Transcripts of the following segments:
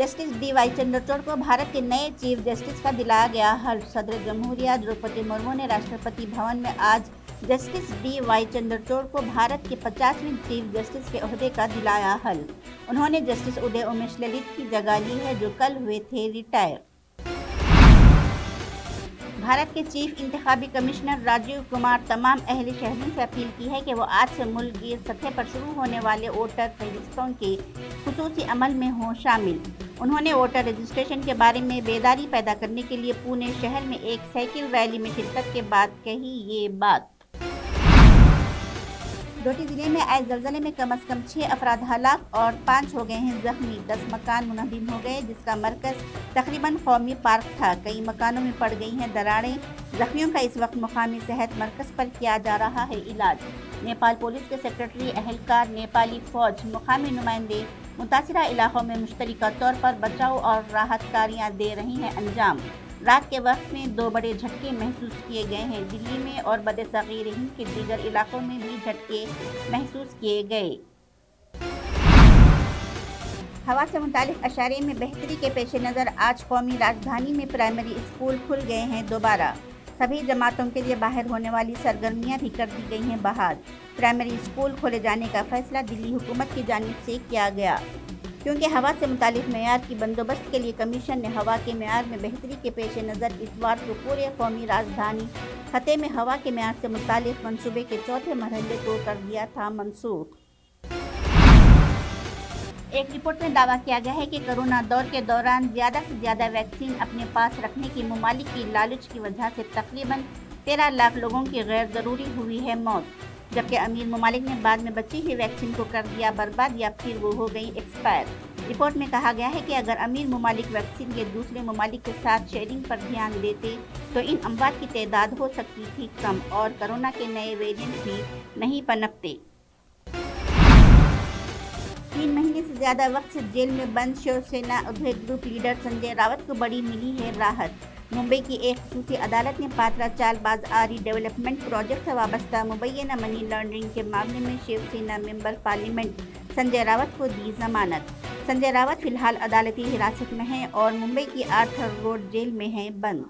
Justice D.Y.. Chandrachud को भारत के नए चीफ जस्टिस का दिलाया गया हल्फ। सदर जमहूरिया द्रौपदी मुर्मू ने राष्ट्रपति भवन में आज जस्टिस डी.वाई. चंद्रचूड़ को भारत के 50वें चीफ जस्टिस के ओहदे का दिलाया हल्फ। उन्होंने जस्टिस उदय उमेश ललित की जगह ली है, जो कल हुए थे रिटायर। भारत के चीफ इंतखाबी कमिश्नर राजीव कुमार तमाम अहले शहरियों से अपील की है कि वो आज से मुल्क की सतह पर शुरू होने वाले वोटर फहरिस्तों के खुसूसी अमल में हों शामिल। उन्होंने वोटर रजिस्ट्रेशन के बारे में बेदारी पैदा करने के लिए पुणे शहर में एक साइकिल रैली में शिरकत के बाद कही ये बात। डोटी जिले में आए ज़लज़ले में कम से कम 6 अफराद हलाक और 5 हो गए हैं जख्मी। 10 मकान मुनहदिम हो गए, जिसका मरकज़ तकरीबन कौमी पार्क था। कई मकानों में पड़ गई हैं दरारें। जख्मियों का इस वक्त मुकामी सेहत मरकज़ पर किया जा रहा है इलाज। नेपाल पुलिस के सेक्रेटरी, अहलकार, नेपाली फौज, मुकामी नुमाइंदे मुतासिरा इलाकों में मुश्तरका तौर पर बचाव और राहत कार्यां दे रही हैं अंजाम। रात के वक्त में 2 बड़े झटके महसूस किए गए हैं। दिल्ली में और बद-ए-सग़ीर हिंद के दीगर इलाकों में भी झटके महसूस किए गए। हवा से मुतालिक अशारे में बेहतरी के पेश नज़र आज कौमी राजधानी में प्राइमरी स्कूल खुल गए हैं दोबारा। सभी जमातों के लिए बाहर होने वाली सरगर्मियां भी कर दी गई हैं बहाल। प्राइमरी स्कूल खोले जाने का फैसला दिल्ली हुकूमत की जानिब से किया गया, क्योंकि हवा से मुतालिक मेयार की बंदोबस्त के लिए कमीशन ने हवा के मेयार में बेहतरी के पेश नज़र इतवार को पूरे कौमी राजधानी खत्े में हवा के मेयार से मुतालिक मंसूबे के चौथे मरहले को कर दिया था मनसूख। एक रिपोर्ट में दावा किया गया है कि कोरोना दौर के दौरान ज़्यादा से ज़्यादा वैक्सीन अपने पास रखने की ममालिक की लालच की वजह से तकरीबन 13 लाख लोगों की गैर ज़रूरी हुई है मौत, जबकि अमीर ममालिक ने बाद में बची हुई वैक्सीन को कर दिया बर्बाद या फिर वो हो गई एक्सपायर। रिपोर्ट में कहा गया है कि अगर अमीर ममालिक वैक्सीन के दूसरे ममालिक के साथ शेयरिंग पर ध्यान देते तो इन अमवात की तादाद हो सकती थी कम और कोरोना के नए वेरिएंट भी नहीं पनपते। 3 महीने से ज़्यादा वक्त से जेल में बंद शिवसेना उद्धव ग्रुप लीडर संजय रावत को बड़ी मिली है राहत। मुंबई की एक खसूसी अदालत ने पात्रा चालबाज आरी डेवलपमेंट प्रोजेक्ट से वाबस्ता मुबैना मनी लॉन्ड्रिंग के मामले में शिवसेना मेंबर पार्लियामेंट संजय रावत को दी जमानत। संजय रावत फिलहाल अदालती हिरासत में हैं और मुंबई की आर्थर रोड जेल में हैं बंद।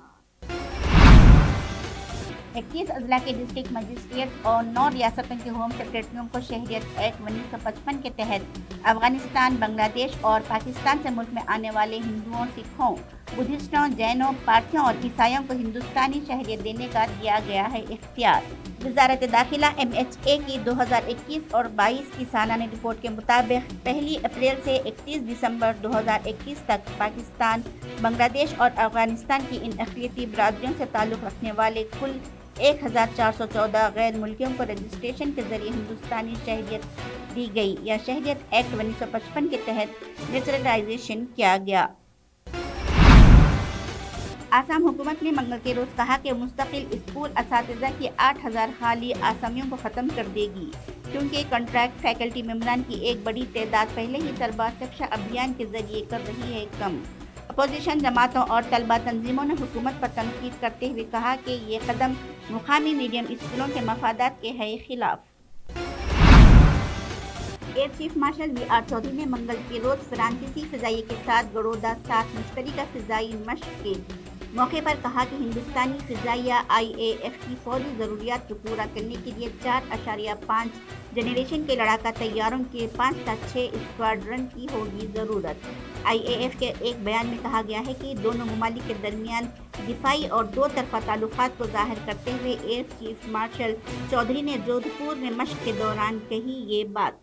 21 अजला के डिस्ट्रिक्ट मजिस्ट्रेट और 9 रियासतों के होम सेक्रेटरियों को शहरियत एक्ट 1955 के तहत अफगानिस्तान, बांग्लादेश और पाकिस्तान से मुल्क में आने वाले हिंदुओं, सिखों, बुद्धिस्टों, जैनों, पारसियों और ईसाइयों को हिंदुस्तानी शहरियत देने का दिया गया है इख्तियार। वज़ारत दाखिला MHA की 2021 और 22 की सालाना रिपोर्ट के मुताबिक 1 अप्रैल से 31 दिसंबर 2021 तक पाकिस्तान, बांग्लादेश और अफगानिस्तान की इन अक़लियती बरादरियों से ताल्लुक़ रखने वाले कुल 1414 गैर मुल्कियों को रजिस्ट्रेशन के जरिए हिंदुस्तानी शहरियत दी गई या शहरियत एक्ट 1955 के तहत नेचुरलाइजेशन किया गया। आसाम हुकूमत ने मंगल के रोज़ कहा कि मुस्तकिल स्कूल असातिज़ा की 8000 खाली आसामियों को ख़त्म कर देगी, क्योंकि कॉन्ट्रैक्ट फैकल्टी मेम्बरान की एक बड़ी तादाद पहले ही तलबा शिक्षा अभियान के जरिए कर रही है कम। अपोजिशन जमातों और तलबा तंजीमों ने हुकूमत पर तनकीद करते हुए कहा कि ये कदम मुकामी मीडियम स्कूलों के मफादात के है खिलाफ। Air chief marshal VR Chaudhry ने मंगल के रोज़ फ्रांसीसी फ़िज़ाइये के साथ गरोदा 7 मुश्तरका फ़िज़ाई मशक़ के मौके पर कहा कि हिंदुस्तानी फ़िज़ाइया IAF की फौरी ज़रूरियात को पूरा करने के लिए 4.5 जनरेशन के लड़ाका तैयारों के 5 से 6 स्क्वाड्रन की होगी ज़रूरत। IAF के एक बयान में कहा गया है कि दोनों ममालिक के दरमियान दिफाई और 2 तरफ़ा ताल्लुकात को ज़ाहिर करते हुए एयर चीफ मार्शल चौधरी ने जोधपुर में मशक़ के दौरान कही ये बात।